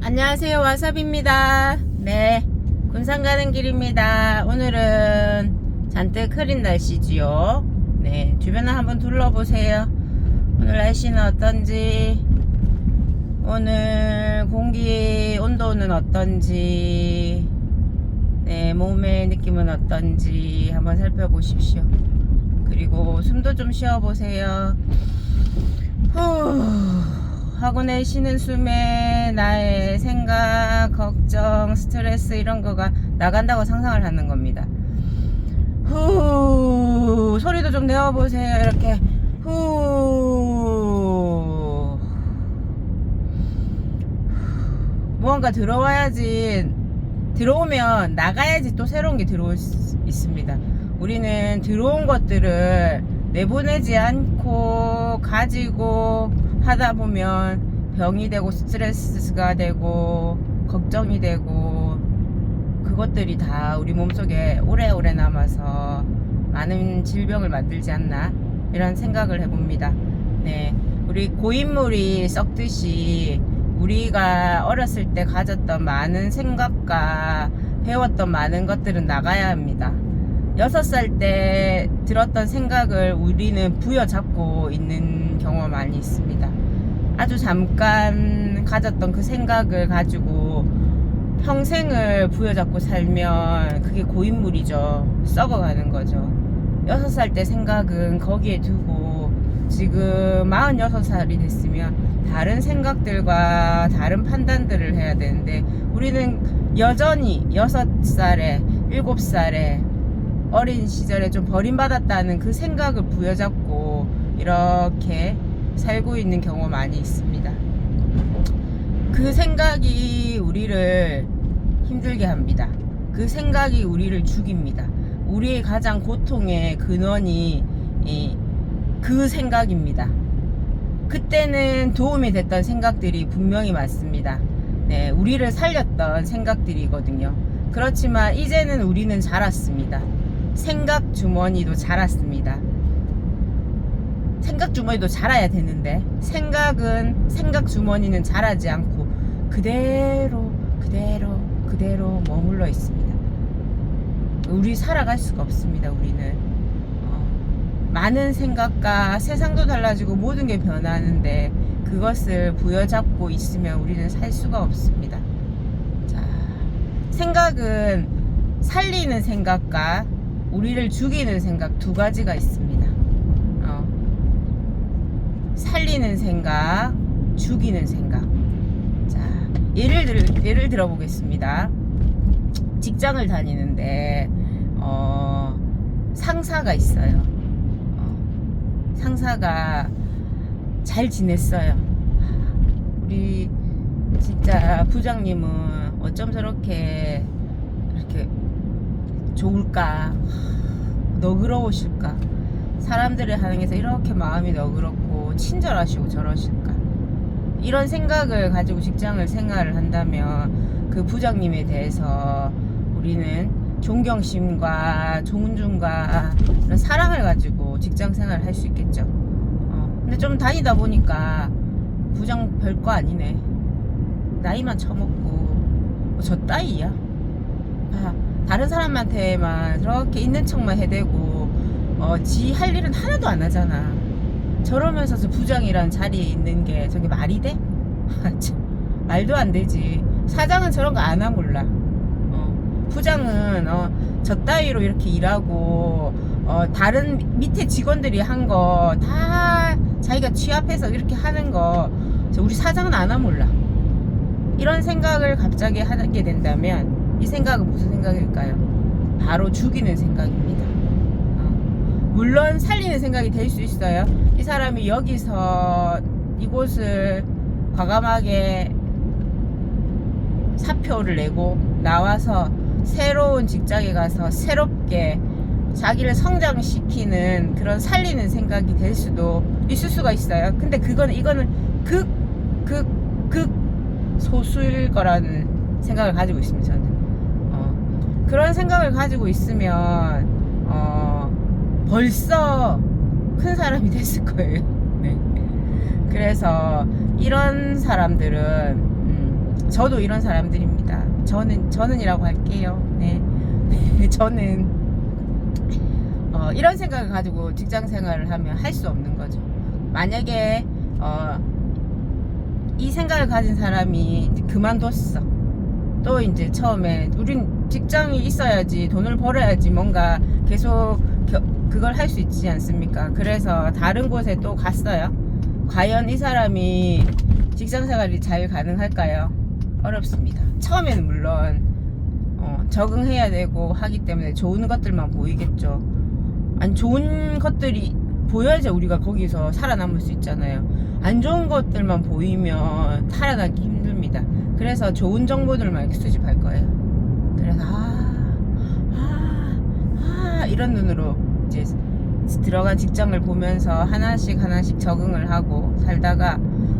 안녕하세요, 와사비입니다. 네, 군산 가는 길입니다. 오늘은 잔뜩 흐린 날씨지요. 네, 주변을 한번 둘러보세요. 오늘 날씨는 어떤지, 오늘 공기 온도는 어떤지, 네, 몸의 느낌은 어떤지 한번 살펴보십시오. 그리고 숨도 좀 쉬어보세요. 하고 내쉬는 숨에 나의 생각, 걱정, 스트레스 이런 거가 나간다고 상상을 하는 겁니다. 후, 소리도 좀 내어보세요. 이렇게 후. 무언가 들어와야지, 들어오면 나가야지 또 새로운 게 들어올 수 있습니다. 우리는 들어온 것들을 내보내지 않고 가지고 하다 보면 병이 되고 스트레스가 되고 걱정이 되고 그것들이 다 우리 몸속에 오래오래 남아서 많은 질병을 만들지 않나 이런 생각을 해봅니다. 네, 우리 고인물이 썩듯이 우리가 어렸을 때 가졌던 많은 생각과 배웠던 많은 것들은 나가야 합니다. 6살 때 들었던 생각을 우리는 부여잡고 있는 경우가 많이 있습니다. 아주 잠깐 가졌던 그 생각을 가지고 평생을 부여잡고 살면 그게 고인물이죠. 썩어가는 거죠. 6살 때 생각은 거기에 두고 지금 46살이 됐으면 다른 생각들과 다른 판단들을 해야 되는데 우리는 여전히 6살에 7살에 어린 시절에 좀 버림받았다는 그 생각을 부여잡고 이렇게 살고 있는 경우가 많이 있습니다. 그 생각이 우리를 힘들게 합니다. 그 생각이 우리를 죽입니다. 우리의 가장 고통의 근원이 그 생각입니다. 그때는 도움이 됐던 생각들이 분명히 많습니다. 네, 우리를 살렸던 생각들이거든요. 그렇지만 이제는 우리는 자랐습니다. 생각 주머니도 자랐습니다. 생각 주머니도 자라야 되는데 생각 주머니는 자라지 않고 그대로 머물러 있습니다. 우리 살아갈 수가 없습니다. 우리는 많은 생각과 세상도 달라지고 모든 게 변하는데 그것을 부여잡고 있으면 우리는 살 수가 없습니다. 자, 생각은 살리는 생각과 우리를 죽이는 생각 두 가지가 있습니다. 살리는 생각, 죽이는 생각. 자, 예를 들어 보겠습니다. 직장을 다니는데 상사가 있어요. 상사가 잘 지냈어요. 우리 진짜 부장님은 어쩜 저렇게 이렇게 좋을까, 너그러우실까, 사람들을 향해서 이렇게 마음이 너그럽고 친절하시고 저러실까, 이런 생각을 가지고 직장을 생활을 한다면 그 부장님에 대해서 우리는 존경심과 존중과 이런 사랑을 가지고 직장 생활을 할 수 있겠죠. 근데 좀 다니다 보니까 부장 별거 아니네, 나이만 처먹고 저 따위야, 다른 사람한테만 저렇게 있는 척만 해대고 지 할 일은 하나도 안 하잖아. 저러면서 저 부장이란 자리에 있는 게 저게 말이 돼? 말도 안 되지. 사장은 저런 거 안 하몰라. 부장은 저 따위로 이렇게 일하고 다른 밑에 직원들이 한 거 다 자기가 취합해서 이렇게 하는 거 우리 사장은 안 하몰라. 이런 생각을 갑자기 하게 된다면 이 생각은 무슨 생각일까요? 바로 죽이는 생각입니다. 물론 살리는 생각이 될 수 있어요. 이 사람이 여기서 이곳을 과감하게 사표를 내고 나와서 새로운 직장에 가서 새롭게 자기를 성장시키는 그런 살리는 생각이 될 수도 있을 수가 있어요. 근데 이거는 소수일 거라는 생각을 가지고 있습니다. 저는 그런 생각을 가지고 있으면 벌써 큰 사람이 됐을 거예요. 네. 그래서 이런 사람들은 저도 이런 사람들입니다. 저는이라고 할게요. 네. 저는 이런 생각을 가지고 직장 생활을 하면 할 수 없는 거죠. 만약에 이 생각을 가진 사람이 이제 그만뒀어. 또 이제 처음에 우린 직장이 있어야지 돈을 벌어야지 뭔가 계속 그걸 할 수 있지 않습니까? 그래서 다른 곳에 또 갔어요. 과연 이 사람이 직장 생활이 잘 가능할까요? 어렵습니다. 처음에는 물론 적응해야 되고 하기 때문에 좋은 것들만 보이겠죠. 아니, 좋은 것들이 보여야지 우리가 거기서 살아남을 수 있잖아요. 안 좋은 것들만 보이면 살아남기 힘듭니다. 그래서 좋은 정보들만 이렇게 수집할 거예요. 그래서 이런 눈으로 이제 들어간 직장을 보면서 하나씩 적응을 하고 살다가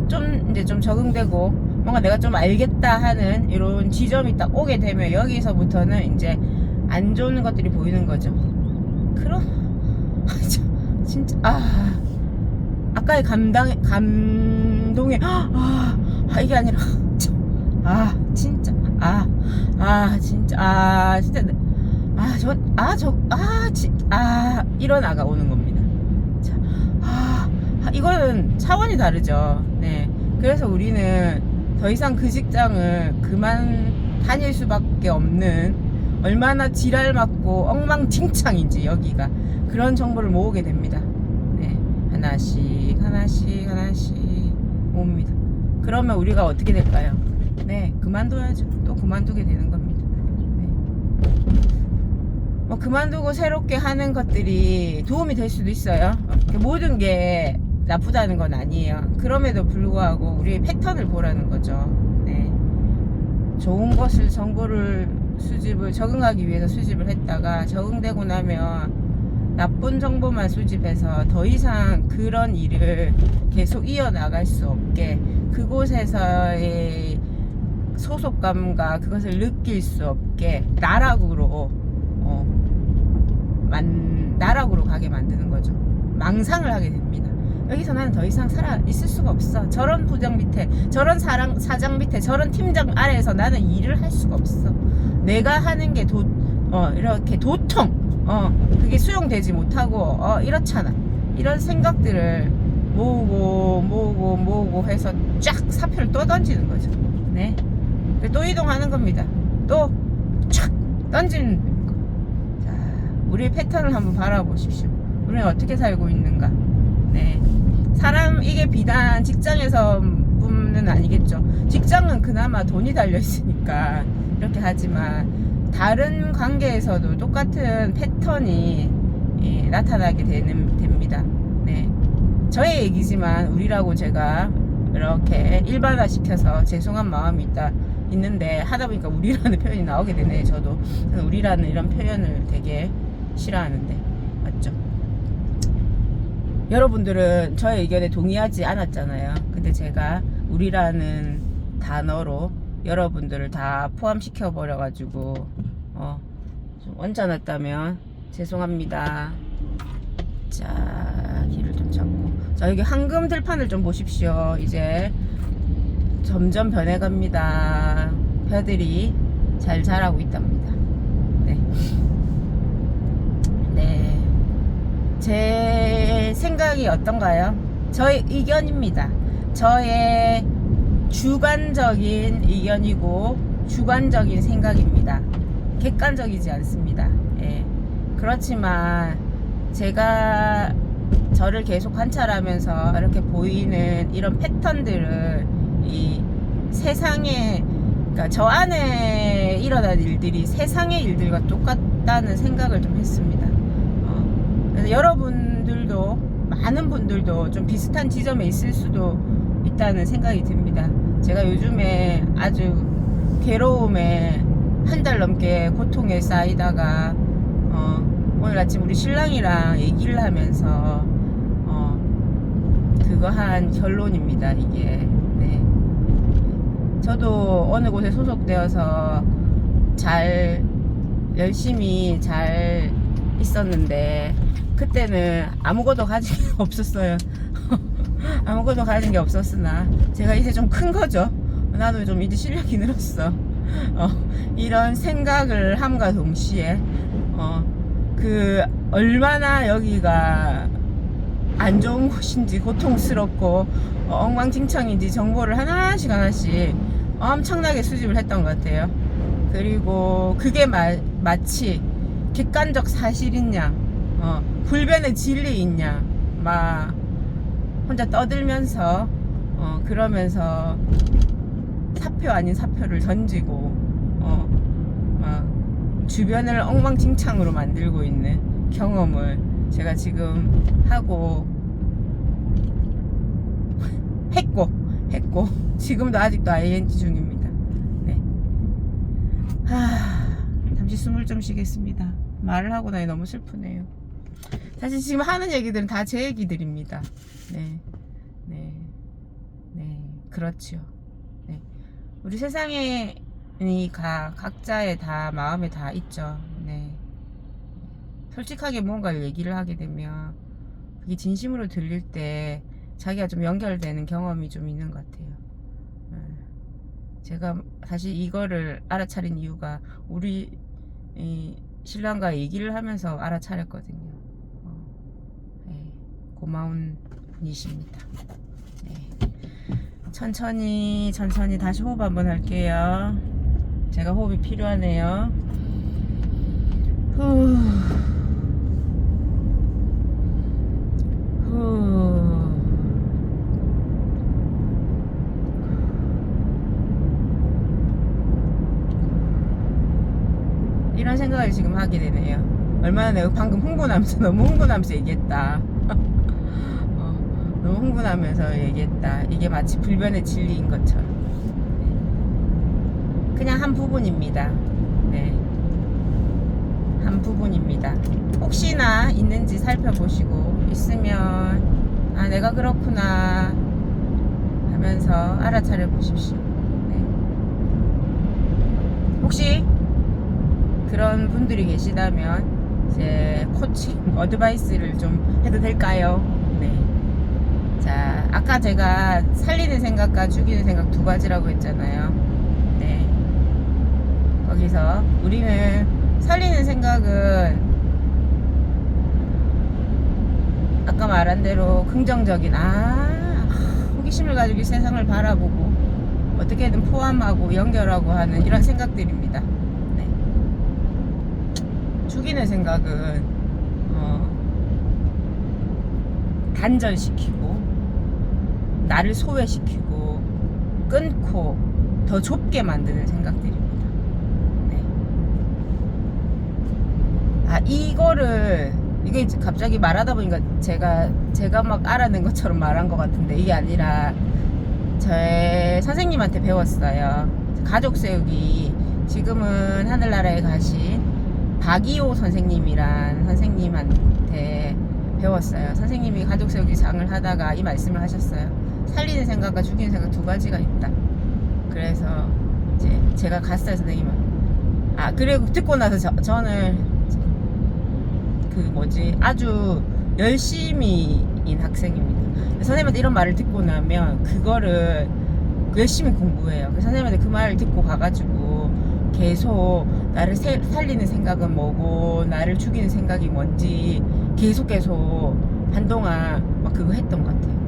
좀 적응되고 뭔가 내가 좀 알겠다 하는 이런 지점이 딱 오게 되면 여기서부터는 이제 안 좋은 것들이 보이는 거죠. 그럼 진짜 아까의 감동에 이게 아니라 진짜 이런 아가 오는 겁니다. 자, 이거는 차원이 다르죠. 네. 그래서 우리는 더 이상 그 직장을 그만 다닐 수밖에 없는, 얼마나 지랄 맞고 엉망진창인지 여기가, 그런 정보를 모으게 됩니다. 네. 하나씩 모읍니다. 그러면 우리가 어떻게 될까요? 네, 그만둬야죠. 또 그만두게 되는 겁니다. 네. 그만두고 새롭게 하는 것들이 도움이 될 수도 있어요. 모든 게 나쁘다는 건 아니에요. 그럼에도 불구하고 우리의 패턴을 보라는 거죠. 네. 좋은 것을, 정보를 적응하기 위해서 수집을 했다가 적응되고 나면 나쁜 정보만 수집해서 더 이상 그런 일을 계속 이어나갈 수 없게, 그곳에서의 소속감과 그것을 느낄 수 없게 나락으로 가게 만드는 거죠. 망상을 하게 됩니다. 여기서 나는 더 이상 살아 있을 수가 없어. 저런 부장 밑에, 저런 사장 밑에, 저런 팀장 아래에서 나는 일을 할 수가 없어. 내가 하는 게 이렇게 도통 그게 수용되지 못하고 이렇잖아. 이런 생각들을 모으고 해서 쫙 사표를 또 던지는 거죠. 네. 또 이동하는 겁니다. 또 촥 던지는 거. 자, 우리의 패턴을 한번 바라보십시오. 우리는 어떻게 살고 있는가. 네. 이게 비단 직장에서뿐은 아니겠죠. 직장은 그나마 돈이 달려 있으니까 이렇게 하지만 다른 관계에서도 똑같은 패턴이 나타나게 됩니다. 네. 저의 얘기지만 우리라고 제가 이렇게 일반화 시켜서 죄송한 마음이 있는데 하다 보니까 우리라는 표현이 나오게 되네. 저도 우리라는 이런 표현을 되게 싫어하는데, 맞죠? 여러분들은 저의 의견에 동의하지 않았잖아요. 근데 제가 우리라는 단어로 여러분들을 다 포함시켜 버려가지고 좀 언짢았다면 죄송합니다. 자, 길을 좀 잡고, 자, 여기 황금 들판을 좀 보십시오. 이제 점점 변해갑니다. 벼들이 잘 자라고 있답니다. 네. 네. 제 생각이 어떤가요? 저의 의견입니다. 저의 주관적인 의견이고 주관적인 생각입니다. 객관적이지 않습니다. 예. 그렇지만 제가 저를 계속 관찰하면서 이렇게 보이는 이런 패턴들을 이 세상에, 그러니까 저 안에 일어난 일들이 세상의 일들과 똑같다는 생각을 좀 했습니다. 그래서 여러분들도, 많은 분들도 좀 비슷한 지점에 있을 수도 있다는 생각이 듭니다. 제가 요즘에 아주 괴로움에 한 달 넘게 고통에 쌓이다가 오늘 아침 우리 신랑이랑 얘기를 하면서 그거 한 결론입니다. 이게. 네. 저도 어느 곳에 소속되어서 열심히 잘 있었는데 그때는 아무것도 가진 게 없었어요. 아무것도 가진 게 없었으나 제가 이제 좀 큰 거죠. 나도 좀 이제 실력이 늘었어. 이런 생각을 함과 동시에 그 얼마나 여기가 안 좋은 곳인지, 고통스럽고 엉망진창인지 정보를 하나씩 엄청나게 수집을 했던 것 같아요. 그리고 그게 마치 객관적 사실이냐, 불변의 진리있냐, 막 혼자 떠들면서 그러면서 사표 아닌 사표를 던지고 막 주변을 엉망진창으로 만들고 있는 경험을 제가 지금 하고 했고 지금도 아직도 ING 중입니다. 네. 잠시 숨을 좀 쉬겠습니다. 말을 하고 나니 너무 슬프네요. 사실 지금 하는 얘기들은 다 제 얘기들입니다. 네, 그렇죠. 네. 우리 세상에 각자의 다 마음에 다 있죠. 네. 솔직하게 뭔가를 얘기를 하게 되면 그게 진심으로 들릴 때 자기가 좀 연결되는 경험이 좀 있는 것 같아요. 제가 사실 이거를 알아차린 이유가 우리 신랑과 얘기를 하면서 알아차렸거든요. 네, 고마운 분이십니다. 네. 천천히 다시 호흡 한번 할게요. 제가 호흡이 필요하네요. 후. 이런 생각을 지금 하게 되네요. 얼마나 내가 방금 너무 흥분하면서 얘기했다. 너무 흥분하면서 얘기했다. 이게 마치 불변의 진리인 것처럼. 네. 그냥 한 부분입니다. 네. 한 부분입니다. 혹시나 있는지 살펴보시고 있으면 내가 그렇구나 하면서 알아차려 보십시오. 네. 혹시 그런 분들이 계시다면 제 코칭 어드바이스를 좀 해도 될까요? 네. 자, 아까 제가 살리는 생각과 죽이는 생각 두 가지라고 했잖아요. 네. 거기서 우리는 살리는 생각은 아까 말한 대로 긍정적인 호기심을 가지고 이 세상을 바라보고 어떻게든 포함하고 연결하고 하는 이런 생각들입니다. 네. 죽이는 생각은 단절시키고 나를 소외시키고 끊고 더 좁게 만드는 생각들입니다. 이게 갑자기 말하다 보니까 제가 막 알아낸 것처럼 말한 것 같은데 이게 아니라 저의 선생님한테 배웠어요. 가족 세우기. 지금은 하늘나라에 가신 박이호 선생님이란 선생님한테 배웠어요. 선생님이 가족 세우기 장을 하다가 이 말씀을 하셨어요. 살리는 생각과 죽이는 생각 두 가지가 있다. 그래서 이제 제가 갔어요, 선생님은. 그리고 듣고 나서 저는 아주 열심히인 학생입니다. 선생님한테 이런 말을 듣고 나면 그거를 열심히 공부해요. 선생님한테 그 말을 듣고 가가지고 계속 나를 살리는 생각은 뭐고 나를 죽이는 생각이 뭔지 계속 한동안 막 그거 했던 것 같아요.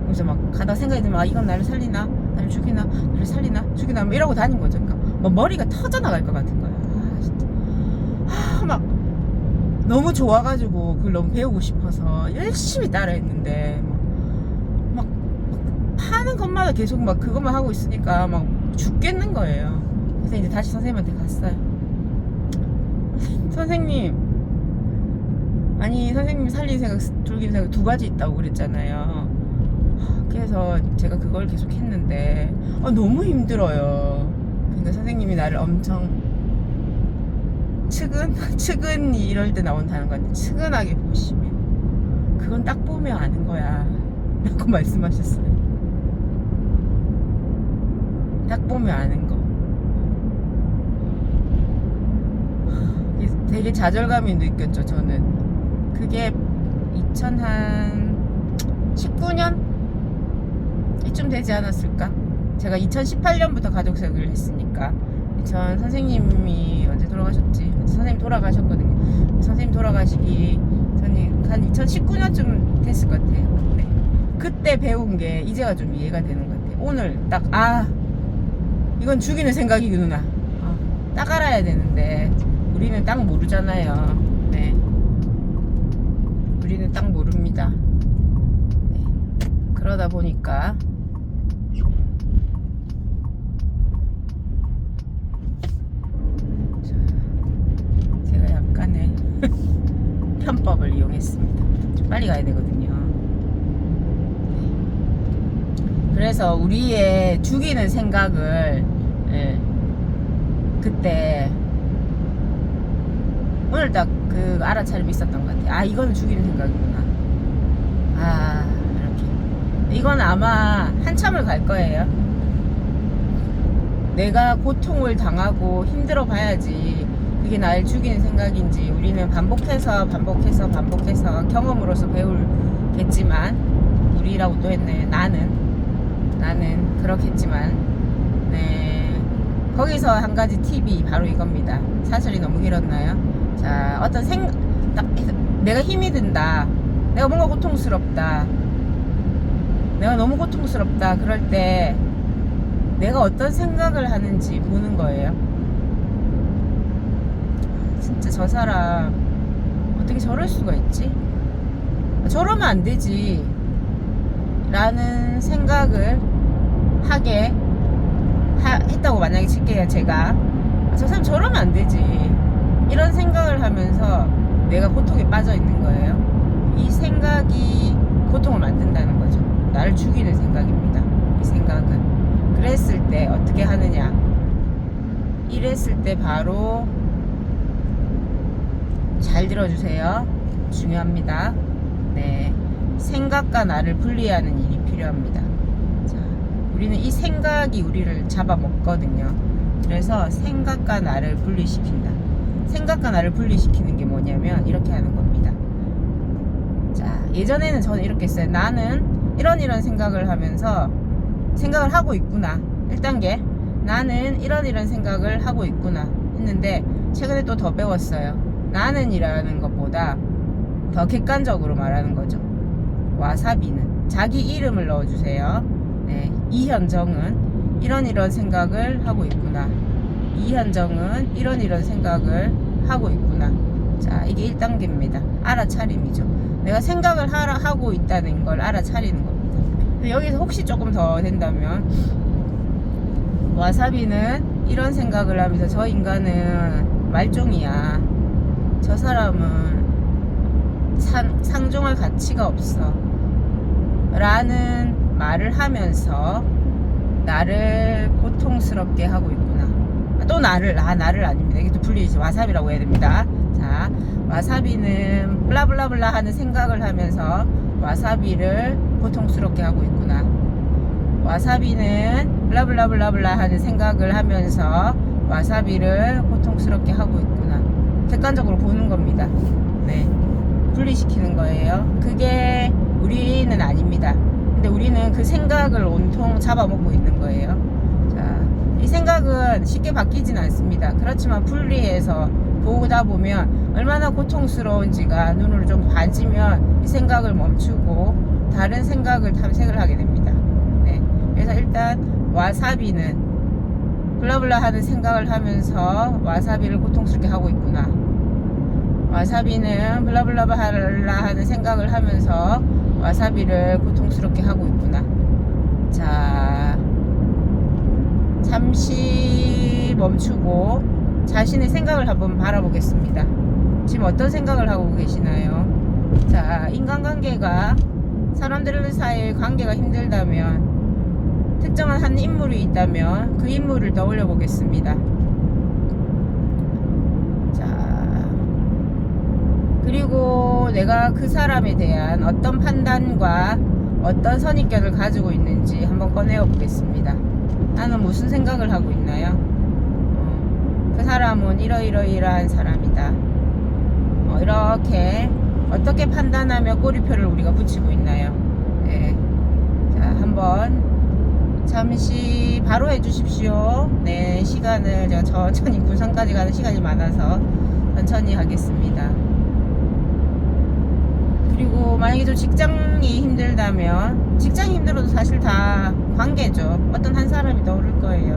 그래서 막 가다 생각이 들면 이건 나를 살리나 나를 죽이나 나를 살리나 죽이나 이러고 다닌 거죠. 그러니까 막 머리가 터져 나갈 것 같은 거예요. 진짜 막 너무 좋아가지고 그걸 너무 배우고 싶어서 열심히 따라했는데 막 하는 것마다 계속 막 그것만 하고 있으니까 막 죽겠는 거예요. 그래서 이제 다시 선생님한테 갔어요. 선생님 살리는 생각 죽이는 생각 두 가지 있다고 그랬잖아요. 그래서 제가 그걸 계속 했는데 너무 힘들어요. 그러니까 선생님이 나를 엄청 측은이 이럴 때 나온 단어가 있는데 측은하게 보시면 그건 딱 보면 아는 거야 라고 말씀하셨어요. 딱 보면 아는 거. 되게 좌절감이 느꼈죠. 저는 그게 2019년 이쯤 되지 않았을까. 제가 2018년부터 가족사역을 했으니까 선생님이 언제 돌아가셨지? 선생님 돌아가셨거든요. 선생님 돌아가시기 전에 한 2019년쯤 됐을 것 같아요. 네. 그때 배운 게 이제가 좀 이해가 되는 것 같아요. 오늘 딱 이건 죽이는 생각이구나. 딱 알아야 되는데 우리는 딱 모르잖아요. 네. 우리는 딱 모릅니다. 네. 그러다 보니까 제가 약간의 편법을 이용했습니다. 좀 빨리 가야 되거든요. 네. 그래서 우리의 죽이는 생각을 그때 오늘 딱 그 알아차림이 있었던 것 같아요. 이거는 죽이는 생각이구나. 이렇게 이건 아마 한참을 갈 거예요. 내가 고통을 당하고 힘들어 봐야지 그게 날 죽이는 생각인지 우리는 반복해서 경험으로서 배울겠지만 우리라고 또 했네. 나는 그렇겠지만 네. 거기서 한 가지 팁이 바로 이겁니다. 사설이 너무 길었나요? 자, 어떤 내가 힘이 든다. 내가 뭔가 고통스럽다. 내가 너무 고통스럽다. 그럴 때 내가 어떤 생각을 하는지 보는 거예요. 진짜 저 사람 어떻게 저럴 수가 있지? 저러면 안 되지 라는 생각을 하게 했다고 만약에 칠게요. 제가 저 사람 저러면 안 되지 이런 생각을 하면서 내가 고통에 빠져 있는 거예요. 이 생각이 고통을 만든다는 거죠. 나를 죽이는 생각입니다. 이 생각은. 그랬을 때 어떻게 하느냐? 이랬을 때 바로 잘 들어주세요. 중요합니다. 네, 생각과 나를 분리하는 일이 필요합니다. 자, 우리는 이 생각이 우리를 잡아먹거든요. 그래서 생각과 나를 분리시킨다. 생각과 나를 분리시키는 게 뭐냐면 이렇게 하는 겁니다. 자, 예전에는 저는 이렇게 했어요. 나는 이런 생각을 하면서 생각을 하고 있구나. 1단계 나는 이런 생각을 하고 있구나 했는데 최근에 또 더 배웠어요. 나는 이라는 것보다 더 객관적으로 말하는 거죠. 와사비는 자기 이름을 넣어주세요. 네, 이현정은 이런 생각을 하고 있구나. 이현정은 이런 생각을 하고 있구나. 자, 이게 1단계입니다. 알아차림이죠. 내가 생각을 하고 있다는 걸 알아차리는 겁니다. 여기서 혹시 조금 더 된다면 와사비는 이런 생각을 하면서 저 인간은 말종이야. 저 사람은 상종할 가치가 없어 라는 말을 하면서 나를 고통스럽게 하고 있구나. 또 나를 아닙니다. 이게 또 분리지. 와사비라고 해야 됩니다. 자, 와사비는 블라블라블라 하는 생각을 하면서 와사비를 고통스럽게 하고 있구나. 와사비는 블라블라블라블라 하는 생각을 하면서 와사비를 고통스럽게 하고 있구나. 객관적으로 보는 겁니다. 네, 분리시키는 거예요. 그게 우리는 아닙니다. 근데 우리는 그 생각을 온통 잡아먹고 있는 거예요. 자, 이 생각은 쉽게 바뀌진 않습니다. 그렇지만 분리해서 보다 보면 얼마나 고통스러운지가 눈으로 좀 봐지면 이 생각을 멈추고 다른 생각을 탐색을 하게 됩니다. 네, 그래서 일단 와사비는 블라블라 하는 생각을 하면서 와사비를 고통스럽게 하고 있구나. 와사비는 블라블라블라 하는 생각을 하면서 와사비를 고통스럽게 하고 있구나. 자, 잠시 멈추고 자신의 생각을 한번 바라보겠습니다. 지금 어떤 생각을 하고 계시나요? 자, 인간관계가 사람들 사이의 관계가 힘들다면 특정한 한 인물이 있다면 그 인물을 떠올려 보겠습니다. 자, 그리고 내가 그 사람에 대한 어떤 판단과 어떤 선입견을 가지고 있는지 한번 꺼내어 보겠습니다. 나는 무슨 생각을 하고 있나요? 그 사람은 이러이러이러한 사람이다. 이렇게 어떻게 판단하며 꼬리표를 우리가 붙이고 있나요? 네. 자, 한번 잠시 바로 해주십시오. 네, 시간을 제가 천천히 부산까지 가는 시간이 많아서 천천히 하겠습니다. 그리고 만약에 좀 직장이 힘들다면, 직장이 힘들어도 사실 다 관계죠. 어떤 한 사람이 떠오를 거예요.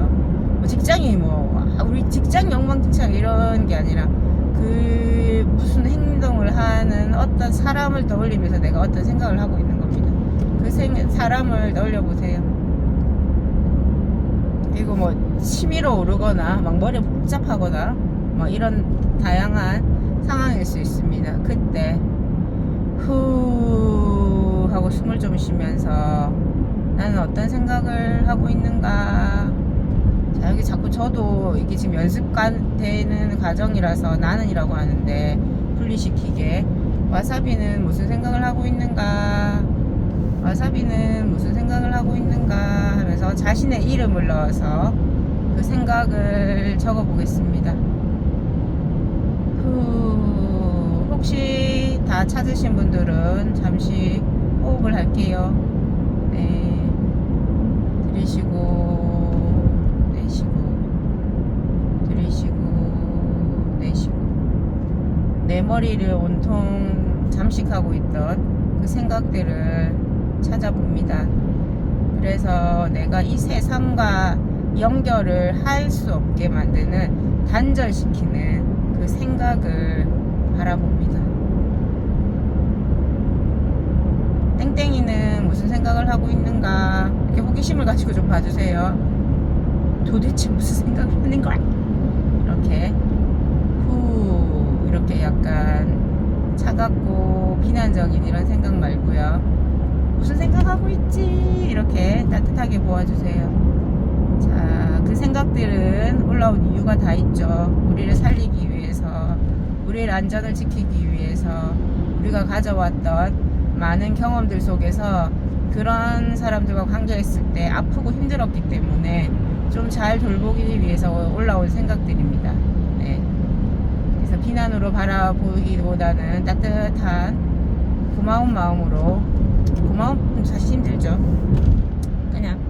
뭐 직장이 우리 직장 엉망진창 이런 게 아니라 그 무슨 행동을 하는 어떤 사람을 떠올리면서 내가 어떤 생각을 하고 있는 겁니다. 그 사람을 떠올려 보세요. 그리고 뭐 치밀어 오르거나 막 머리가 복잡하거나 뭐 이런 다양한 상황일 수 있습니다. 그때 후 하고 숨을 좀 쉬면서 나는 어떤 생각을 하고 있는가. 자, 여기 자꾸 저도 이게 지금 연습되는 과정이라서 나는이라고 하는데 분리시키게 와사비는 무슨 생각을 하고 있는가, 와사비는 무슨 생각을 하고 있는가 하면서 자신의 이름을 넣어서 그 생각을 적어 보겠습니다. 혹시 다 찾으신 분들은 잠시 호흡을 할게요. 네, 들이쉬고 내쉬고, 들이쉬고 내쉬고. 내 머리를 온통 잠식하고 있던 그 생각들을 찾아봅니다. 그래서 내가 이 세상과 연결을 할 수 없게 만드는, 단절시키는 그 생각을 바라봅니다. 땡땡이는 무슨 생각을 하고 있는가, 이렇게 호기심을 가지고 좀 봐주세요. 도대체 무슨 생각을 하는 거야? 이렇게 이렇게 약간 차갑고 비난적인 이런 생각 말고요. 무슨 생각하고 있지? 이렇게 따뜻하게 보아주세요. 자, 그 생각들은 올라온 이유가 다 있죠. 우리를 살리기 위해서, 우리의 안전을 지키기 위해서, 우리가 가져왔던 많은 경험들 속에서 그런 사람들과 관계했을 때 아프고 힘들었기 때문에 좀 잘 돌보기 위해서 올라온 생각들입니다. 네. 그래서 비난으로 바라보기보다는 따뜻한 고마운 마음으로, 고마움 사실 힘들죠.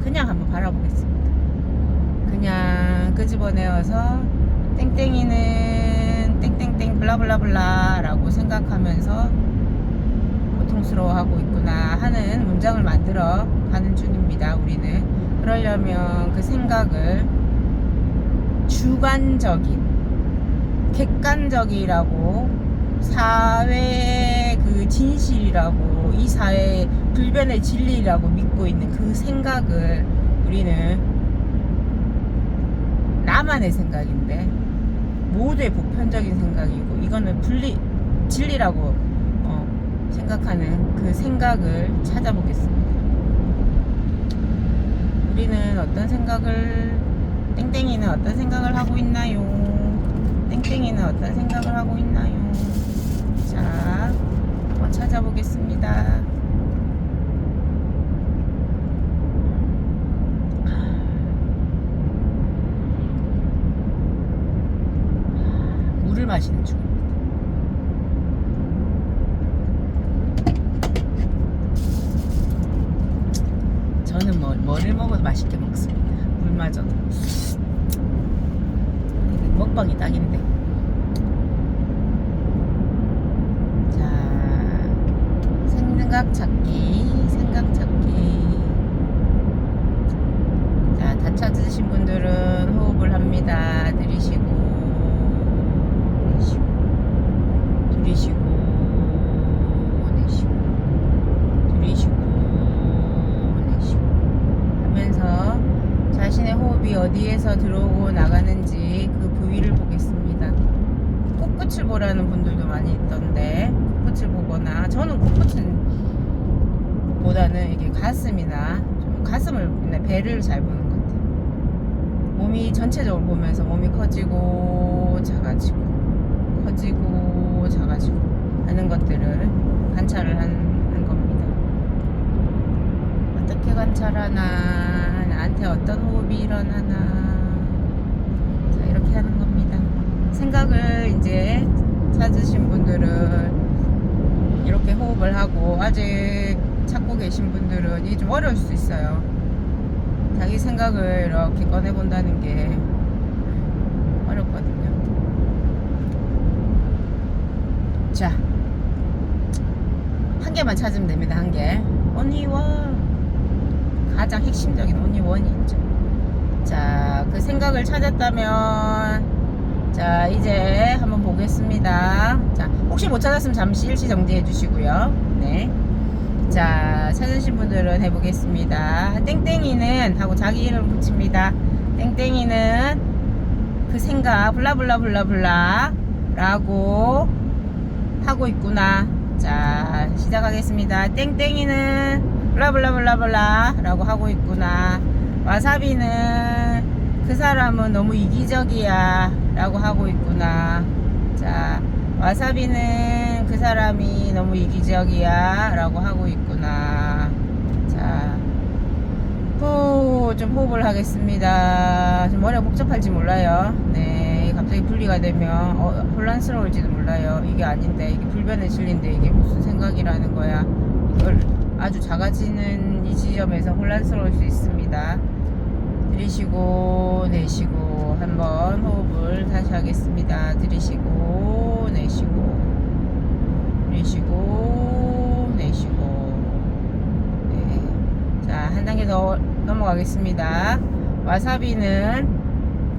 그냥 한번 바라보겠습니다. 그냥 끄집어내어서 땡땡이는 땡땡땡 블라블라블라 라고 생각하면서 고통스러워하고 있구나 하는 문장을 만들어 가는 중입니다. 우리는 그러려면 그 생각을 주관적인, 객관적이라고, 사회의 그 진실이라고, 이 사회의 불변의 진리라고 믿고 있는 그 생각을, 우리는 나만의 생각인데 모두의 보편적인 생각이고 이거는 진리라고 생각하는 그 생각을 찾아보겠습니다. 우리는 어떤 생각을, 땡땡이는 어떤 생각을 하고 있나요? 땡땡이는 어떤 생각을 하고 있나요? 자, 한번 찾아보겠습니다. 물을 마시는 중입니다. 저는 뭐를 먹어도 맛있게 먹습니다. 물마저도. 먹방이 딱인데. 자, 생각 찾기. 자, 다 찾으신 분들은 호흡을 합니다. 들이쉬고 내쉬고, 들이쉬고 내쉬고, 들이쉬고 내쉬고 하면서 자신의 호흡이 어디에서 들어오고 나가는지 그 부위를 보겠습니다. 코끝을 보라는 분들도 많이 있던데, 코끝을 보거나, 저는 코끝은 보다는 이게 가슴이나 좀 가슴을, 배를 잘 보는 것 같아요. 몸이 전체적으로 보면서 몸이 커지고 작아지고, 커지고 작아지고 하는 것들을 관찰을 하는 겁니다. 어떻게 관찰하나, 나한테 어떤 호흡이 일어나나. 자, 이렇게 하는 겁니다. 생각을 이제 찾으신 분들은 이렇게 호흡을 하고, 아직 찾고 계신 분들은 이게 좀 어려울 수 있어요. 자기 생각을 이렇게 꺼내본다는 게 어렵거든요. 자, 한 개만 찾으면 됩니다. 한 개. only one. 가장 핵심적인 only one이 있죠. 자, 그 생각을 찾았다면 자, 이제 한번 보겠습니다. 자, 혹시 못 찾았으면 잠시 일시 정지해 주시고요. 네. 자, 찾으신 분들은 해보겠습니다. 땡땡이는 하고 자기 이름 붙입니다. 땡땡이는 그 생각 블라블라블라블라 라고 하고 있구나. 자, 시작하겠습니다. 땡땡이는 블라블라블라블라 라고 하고 있구나. 와사비는 그 사람은 너무 이기적이야 라고 하고 있구나. 자, 와사비는 그 사람이 너무 이기적이야 라고 하고 있구나. 자, 좀 호흡을 하겠습니다. 좀 머리가 복잡할지 몰라요. 네, 갑자기 분리가 되면 혼란스러울지도 몰라요. 이게 아닌데, 이게 불변의 진리인데 이게 무슨 생각이라는 거야. 이걸 아주 작아지는 이 지점에서 혼란스러울 수 있습니다. 들이쉬고 내쉬고 한번 호흡을 다시 하겠습니다. 들이쉬고 내쉬고 들이쉬고 내쉬고. 네. 자, 한 단계 더 넘어가겠습니다. 와사비는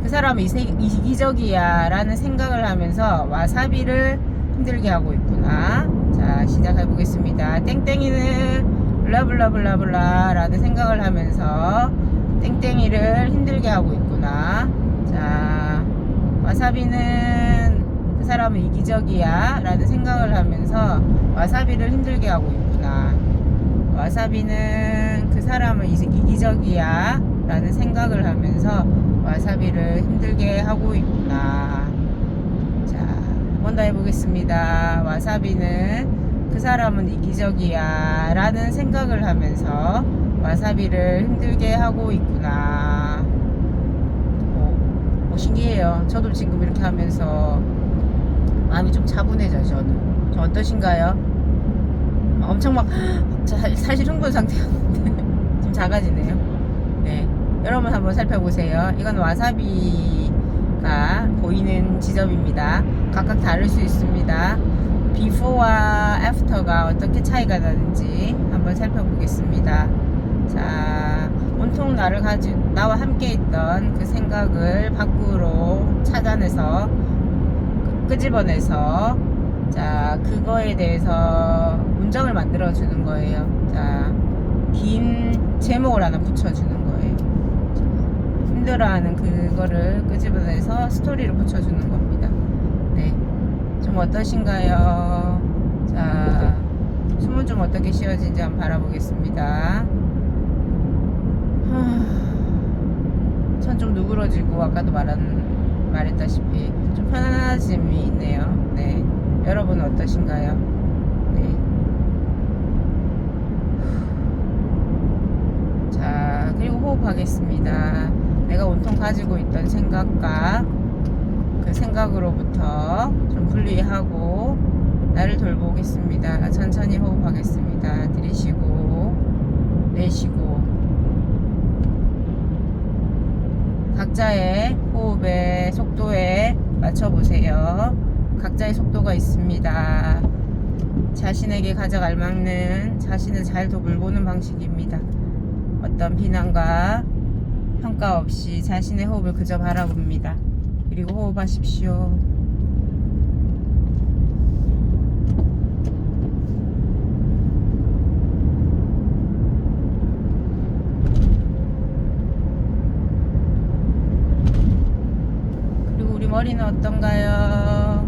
그 사람은 이기적이야 라는 생각을 하면서 와사비를 힘들게 하고 있구나. 자, 시작해 보겠습니다. 땡땡이는 블라블라블라블라 라는 생각을 하면서 땡땡이를 힘들게 하고 있구나. 자, 와사비는 그 사람은 이기적이야 라는 생각을 하면서 와사비를 힘들게 하고 있구나. 와사비는 그 사람은 이기적이야 라는 생각을 하면서 와사비를 힘들게 하고 있구나. 자, 한 번 더 해보겠습니다. 와사비는 그 사람은 이기적이야 라는 생각을 하면서 와사비를 힘들게 하고 있구나. 신기해요. 저도 지금 이렇게 하면서 마음이 좀 차분해져요. 저는. 저 어떠신가요? 엄청 막 사실 흥분 상태였는데 좀 작아지네요. 네, 여러분 한번 살펴보세요. 이건 와사비가 보이는 지점입니다. 각각 다를 수 있습니다. before와 after가 어떻게 차이가 나는지 한번 살펴보겠습니다. 자, 온통 나와 함께 있던 그 생각을 밖으로 찾아내서 끄집어내서 자, 그거에 대해서 문장을 만들어 주는 거예요. 자, 긴 제목을 하나 붙여주는 거예요. 힘들어하는 그거를 끄집어내서 스토리를 붙여주는 겁니다. 네, 좀 어떠신가요? 자, 숨은 좀 어떻게 쉬어진지 한번 바라보겠습니다. 전 좀 누그러지고 아까도 말했다시피 좀 편안해짐이 있네요. 네, 여러분은 어떠신가요? 네. 자, 그리고 호흡하겠습니다. 내가 온통 가지고 있던 생각과 그 생각으로부터 좀 분리하고 나를 돌보겠습니다. 천천히 호흡하겠습니다. 들이쉬고 내쉬고. 각자의 호흡의 속도에 맞춰보세요. 각자의 속도가 있습니다. 자신에게 가장 알맞는 자신을 잘 돌보는 방식입니다. 어떤 비난과 평가 없이 자신의 호흡을 그저 바라봅니다. 그리고 호흡하십시오. 그리고 우리 머리는 어떤가요?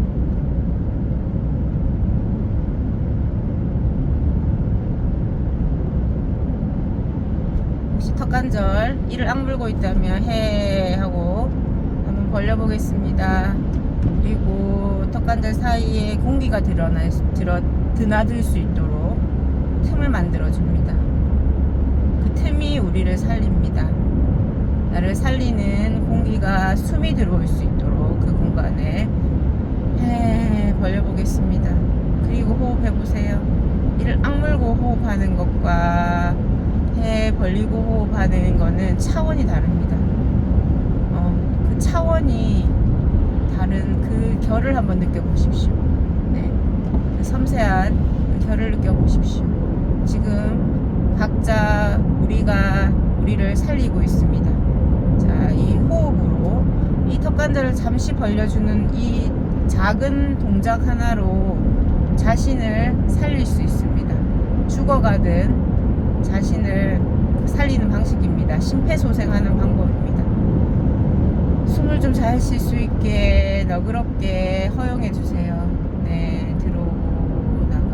혹시 턱관절 이를 악물고 있다면 해 하고 한번 벌려보겠습니다. 그리고 턱관절 사이에 공기가 드나들 수 있도록 틈을 만들어줍니다. 그 틈이 우리를 살립니다. 나를 살리는 공기가 숨이 들어올 수 있도록 그 공간에 벌려보겠습니다. 그리고 호흡해보세요. 이를 악물고 호흡하는 것과 배 벌리고 호흡하는 거는 차원이 다릅니다. 그 차원이 다른 그 결을 한번 느껴보십시오. 네, 그 섬세한 그 결을 느껴보십시오. 지금 각자 우리가 우리를 살리고 있습니다. 자, 이 호흡으로 이 턱관절을 잠시 벌려주는 이 작은 동작 하나로 자신을 살릴 수 있습니다. 죽어가든 자신을 살리는 방식입니다. 심폐소생하는 방법입니다. 숨을 좀 잘 쉴 수 있게 너그럽게 허용해 주세요. 네, 들어오고 나가.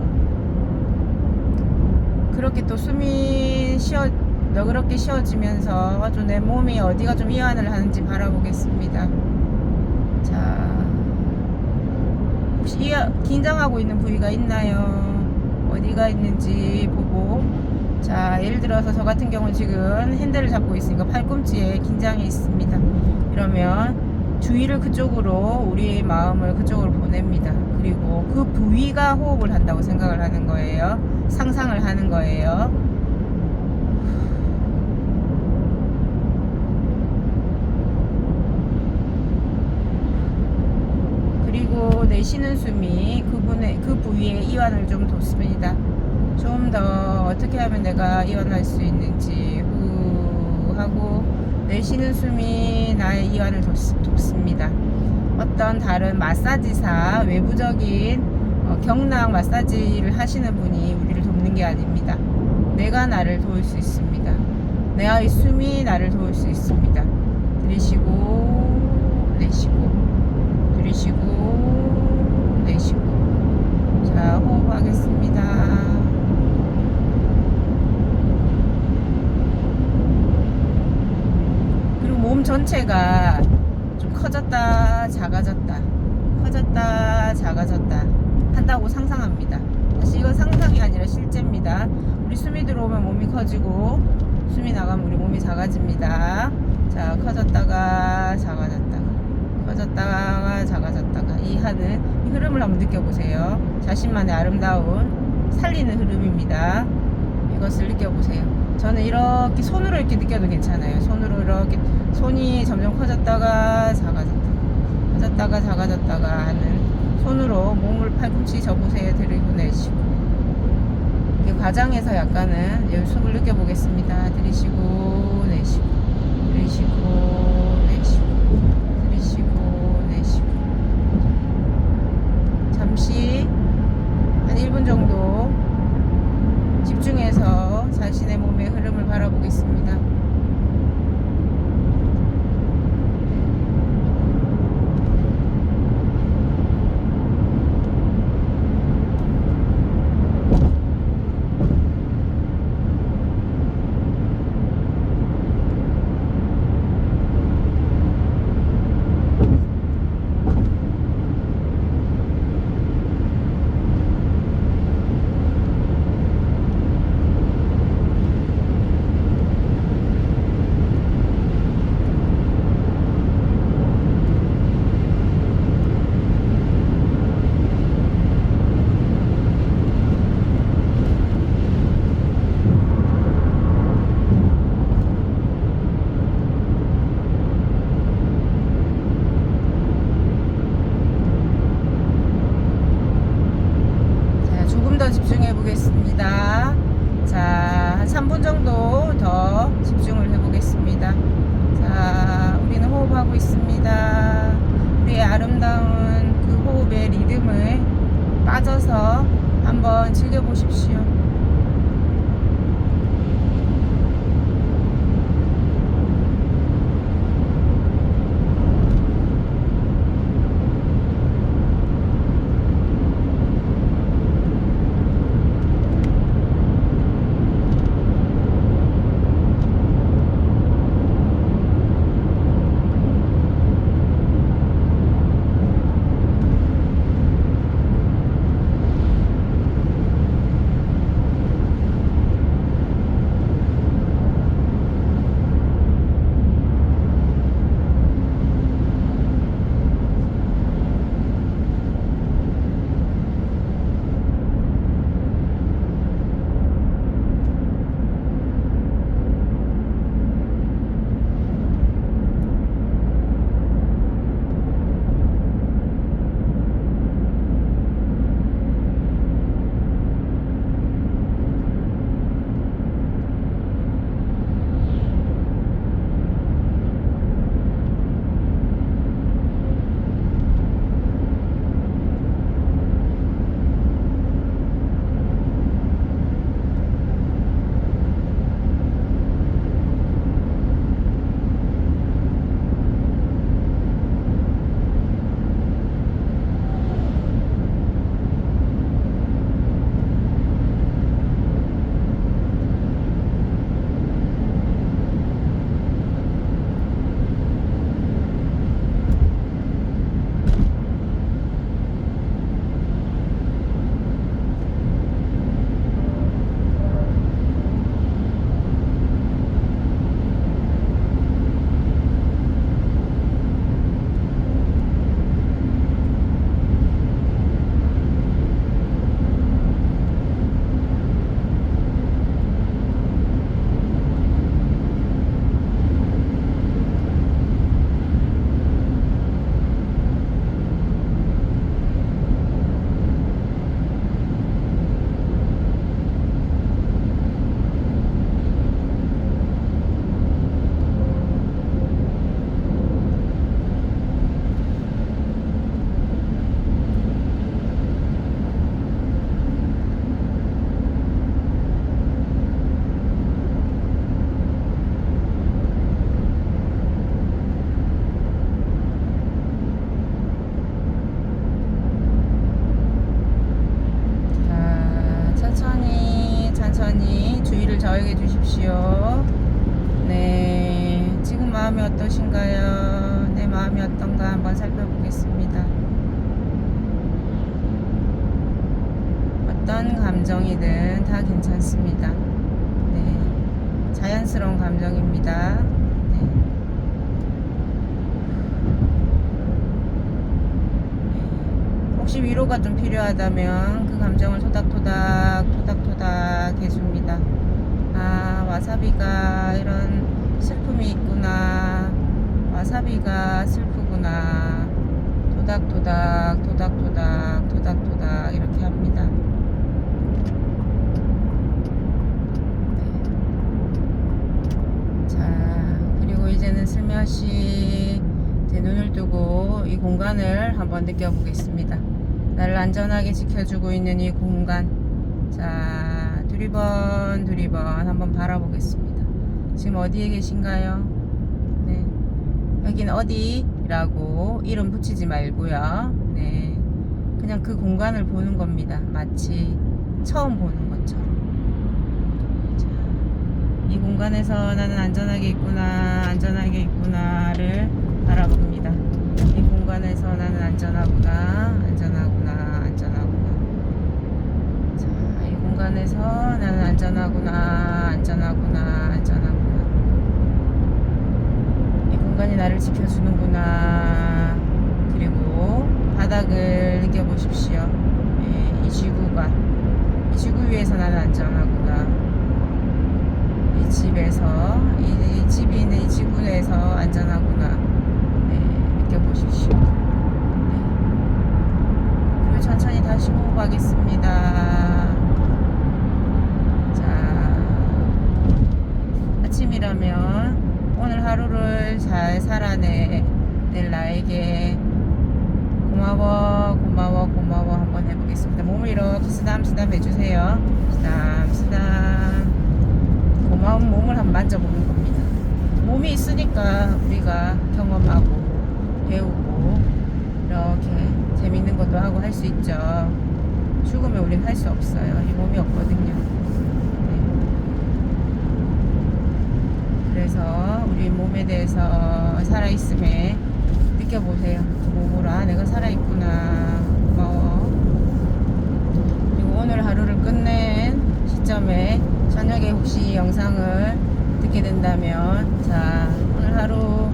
그렇게 또 숨이 너그럽게 쉬어지면서 좀 내 몸이 어디가 좀 이완을 하는지 바라보겠습니다. 자, 혹시 긴장하고 있는 부위가 있나요? 어디가 있는지 보고. 자, 예를 들어서 저 같은 경우는 지금 핸들을 잡고 있으니까 팔꿈치에 긴장이 있습니다. 이러면 주의를 그쪽으로, 우리의 마음을 그쪽으로 보냅니다. 그리고 그 부위가 호흡을 한다고 생각을 하는 거예요. 상상을 하는 거예요. 그리고 내쉬는 숨이 그 부위에 이완을 좀 돕습니다. 좀 더 어떻게 하면 내가 이완할 수 있는지 후 하고 내쉬는 숨이 나의 이완을 돕습니다. 어떤 다른 마사지사, 외부적인 경락 마사지를 하시는 분이 우리를 돕는 게 아닙니다. 내가 나를 도울 수 있습니다. 내의 숨이 나를 도울 수 있습니다. 들이쉬고 내쉬고, 들이쉬고 내쉬고. 자, 호흡하겠습니다. 그리고 몸 전체가 좀 커졌다 작아졌다, 커졌다 작아졌다 한다고 상상합니다. 사실 이건 상상이 아니라 실제입니다. 우리 숨이 들어오면 몸이 커지고 숨이 나가면 우리 몸이 작아집니다. 자, 커졌다가 작아졌다가, 커졌다가 작아졌다가, 이 흐름을 한번 느껴보세요. 자신만의 아름다운 살리는 흐름입니다. 이것을 느껴보세요. 저는 이렇게 손으로 이렇게 느껴도 괜찮아요. 손으로 이렇게 손이 점점 커졌다가 작아졌다가, 커졌다가 작아졌다가 하는, 손으로 몸을 팔꿈치 접으세요. 들이고 내쉬고. 이 과정에서 약간은 여기 숨을 느껴보겠습니다. 들이쉬고 내쉬고, 들이쉬고 내쉬고, 들이쉬고 내쉬고. 잠시 한 1분 정도 집중해서 자신의 몸의 흐름을 바라보겠습니다. 집중해 보겠습니다. 자, 한 3분 정도 더 집중을 해 보겠습니다. 자, 우리는 호흡하고 있습니다. 우리의 아름다운 그 호흡의 리듬을 빠져서 한번 즐겨 보십시오. 보십시오. 네, 지금 마음이 어떠신가요? 내 마음이 어떤가 한번 살펴보겠습니다. 어떤 감정이든 다 괜찮습니다. 네, 자연스러운 감정입니다. 네. 혹시 위로가 좀 필요하다면 그 감정을 토닥토닥 해줍니다. 아, 와사비가 이런 슬픔이 있구나. 와사비가 슬프구나. 토닥토닥 이렇게 합니다. 네. 자, 그리고 이제는 슬며시 제 눈을 뜨고 이 공간을 한번 느껴보겠습니다. 나를 안전하게 지켜주고 있는 이 공간. 자, 두리번 한번 바라보겠습니다. 지금 어디에 계신가요? 네, 여긴 어디라고 이름 붙이지 말고요. 네, 그냥 그 공간을 보는 겁니다. 마치 처음 보는 것처럼. 자, 이 공간에서 나는 안전하게 있구나를 바라봅니다. 이 공간에서 나는 안전하구나. 자, 이 공간에서 나는 안전하구나. 이 공간이 나를 지켜주는구나. 그리고 바닥을 느껴보십시오. 이 지구 위에서 나는 안전하구나. 이 집에서, 이 집이 있는 이 지구 내에서 안전하구나. 느껴보십시오. 네. 그리고 천천히 다시 호흡하겠습니다. 자, 아침이라면 오늘 하루를 잘 살아낼 나에게 고마워 한번 해보겠습니다. 몸을 이렇게 쓰담쓰담 해주세요. 쓰담쓰담. 고마운 몸을 한번 만져보는 겁니다. 몸이 있으니까 우리가 경험하고 배우고 이렇게 재밌는 것도 하고 할 수 있죠. 죽으면 우린 할 수 없어요. 이 몸이 없거든요. 네. 그래서 우리 몸에 대해서 살아있음에 느껴보세요. 몸으로 아, 내가 살아있구나. 고마워. 그리고 오늘 하루를 끝낸 시점에 저녁에 혹시 영상을 듣게 된다면, 자, 오늘 하루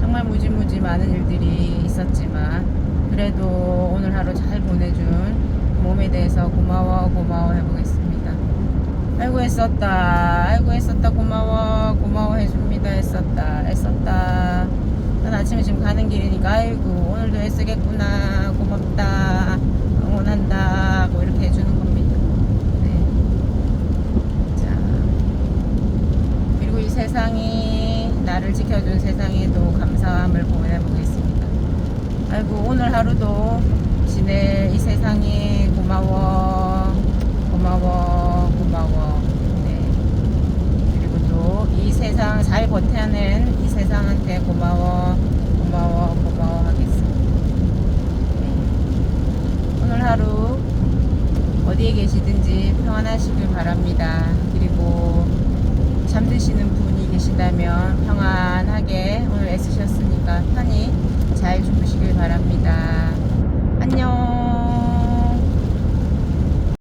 정말 무지무지 많은 일들이 있었지만 그래도 오늘 하루 잘 보내준 몸에 대해서 고마워 해보겠습니다. 아이고 애썼다 고마워 해줍니다. 애썼다. 난 아침에 지금 가는 길이니까 아이고 오늘도 애쓰겠구나, 고맙다, 응원한다 뭐 이렇게 해주는 겁니다. 네. 자, 그리고 이 세상이 나를 지켜준 세상에도 감사함을 보내보겠습니다. 아이고 오늘 하루도 지낼 이 세상이 고마워. 네. 그리고 또 이 세상 잘 버텨낸 이 세상한테 고마워 하겠습니다. 네. 오늘 하루 어디에 계시든지 평안하시길 바랍니다. 그리고 잠드시는 분이 계신다면 평안하게 오늘 애쓰셨으니까 편히 잘 주무시길 바랍니다. 안녕.